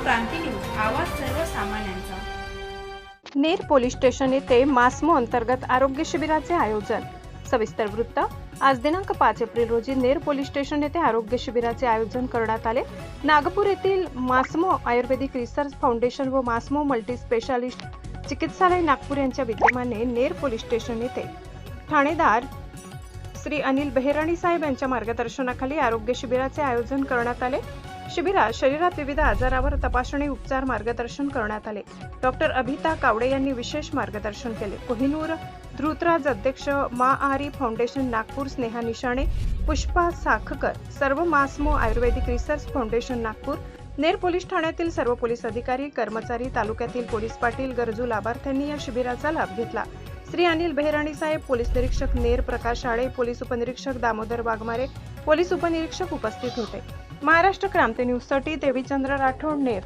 क्रांती news, आवाज सर्वसामान्यांचा। Ner police station येथे मास्मो अंतर्गत आरोग्य शिबिराचे आयोजन। सविस्तर वृत्त। आज दिनांक 5 एप्रिल रोजी नेर पोलीस स्टेशन येथे आरोग्य शिबिराचे आयोजन करण्यात आले। नागपूर येथील मास्मो आयुर्वेदिक रिसर्च फाउंडेशन व मास्मो मल्टी स्पेशालिस्ट चिकित्सालय नागपूर यांच्या विद्यमाने नेर पोलीस स्टेशन येथे ठाणेदार श्री अनिल बेहराणी साहेब यांच्या मार्गदर्शनाखाली आरोग्य शिबिराचे आयोजन करण्यात आले। शिबिरात शरीरात विविध आजारावर तपासणी, उपचार, मार्गदर्शन करण्यात आले। डॉक्टर अभिता कावडे यांनी विशेष मार्गदर्शन केले। कोहिनूर धृतराज अध्यक्ष मा आरी फाउंडेशन नागपूर, स्नेहा निशाणे, पुष्पा साखकर, सर्व मास्मो ayurvedic research foundation Nagpur, Ner police ठाण्यातील सर्व पोलीस अधिकारी, कर्मचारी, तालुक्यातील पोलीस पाटील, गरजू लाभार्थ्यांनी या शिबिराचा लाभ घेतला। श्री अनिल बेहराणी साहेब, पोलीस निरीक्षक नेर प्रकाश आळे, पोलीस उपनिरीक्षक दामोदर वाघमारे, पोलीस उपनिरीक्षक उपस्थित होते। महाराष्ट्र क्रांती न्यूज साठी देवीचंद्र राठोड, नेर।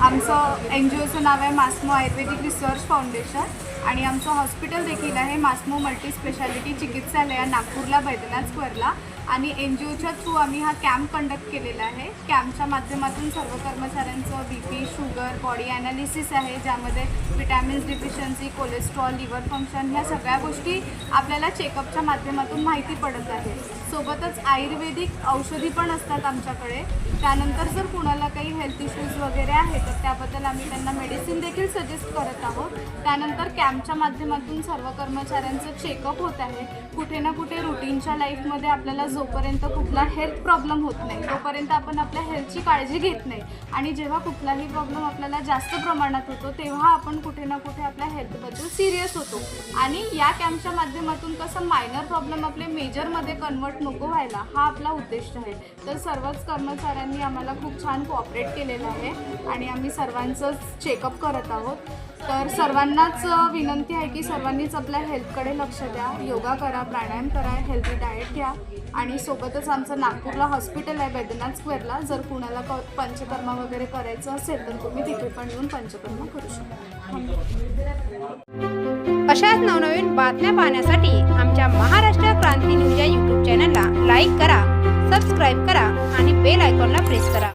आमचं NGOचं नाव आहे मास्मो आयुर्वेदिक रिसर्च फाउंडेशन आणि आमचं हॉस्पिटल देखील आहे मास्मो मल्टी स्पेशालिटी चिकित्सालय नागपूरला, बैद्यनाथ स्क्वेअरला। आणि NGOच्या थ्रू आम्ही हा कॅम्प कंडक्ट केलेला आहे। कॅम्पच्या माध्यमातून सर्व कर्मचाऱ्यांचं BP, शुगर, बॉडी ॲनालिसिस आहे, ज्यामध्ये vitamins deficiency, cholesterol, liver function ह्या सगळ्या गोष्टी आपल्याला चेकअपच्या माध्यमातून माहिती पडत आहे। सोबतच आयुर्वेदिक औषधी पण असतात आमच्याकडे। त्यानंतर जर कुणाला काही हेल्थ इश्यूज वगैरे आहेत तर त्याबद्दल आम्ही त्यांना मेडिसिन देखील सजेस्ट करत आहोत। त्यानंतर कॅम्पच्या माध्यमातून सर्व कर्मचाऱ्यांचं चेकअप होत आहे। कुठे ना कुठे रुटीनच्या लाईफमध्ये आपल्याला जोपर्यंत कुठला हेल्थ प्रॉब्लेम होत नाही तोपर्यंत आपण आपल्या हेल्थची काळजी घेत नाही आणि जेव्हा कुठलाही प्रॉब्लेम आपल्याला जास्त प्रमाणात होतो तेव्हा आपण कुठे ना कुठे आपल्या हेल्थबद्दल सिरियस होतो। आणि या कॅम्पच्या माध्यमातून कसं मायनर प्रॉब्लेम आपले मेजरमध्ये कन्वर्ट नको व्हायला, हा आपला उद्देश आहे। तर सर्वच कर्मचाऱ्यांनी आम्हाला खूप छान कोऑपरेट केलेलं आहे आणि आम्ही सर्वांचं चेकअप करत आहोत। तर सर्वांनाच विनंती आहे की सर्वांनीच आपल्या हेल्थकडे लक्ष द्या, योगा करा, प्राणायाम करा, हेल्दी डाएट घ्या आणि सोबतच आमचं नागपूरला हॉस्पिटल आहे बैद्यनाथ स्क्वेअरला। जर कुणाला पंचकर्मा वगैरे करायचं असेल तर तुम्ही तिथे पण येऊन पंचकर्मा करू शकता। अशाच नवनवीन बातम्या पाहण्यासाठी आमच्या महाराष्ट्र क्रांती न्यूज या YouTube चॅनलला लाईक करा, सबस्क्राईब करा आणि बेल आयकॉनला प्रेस करा।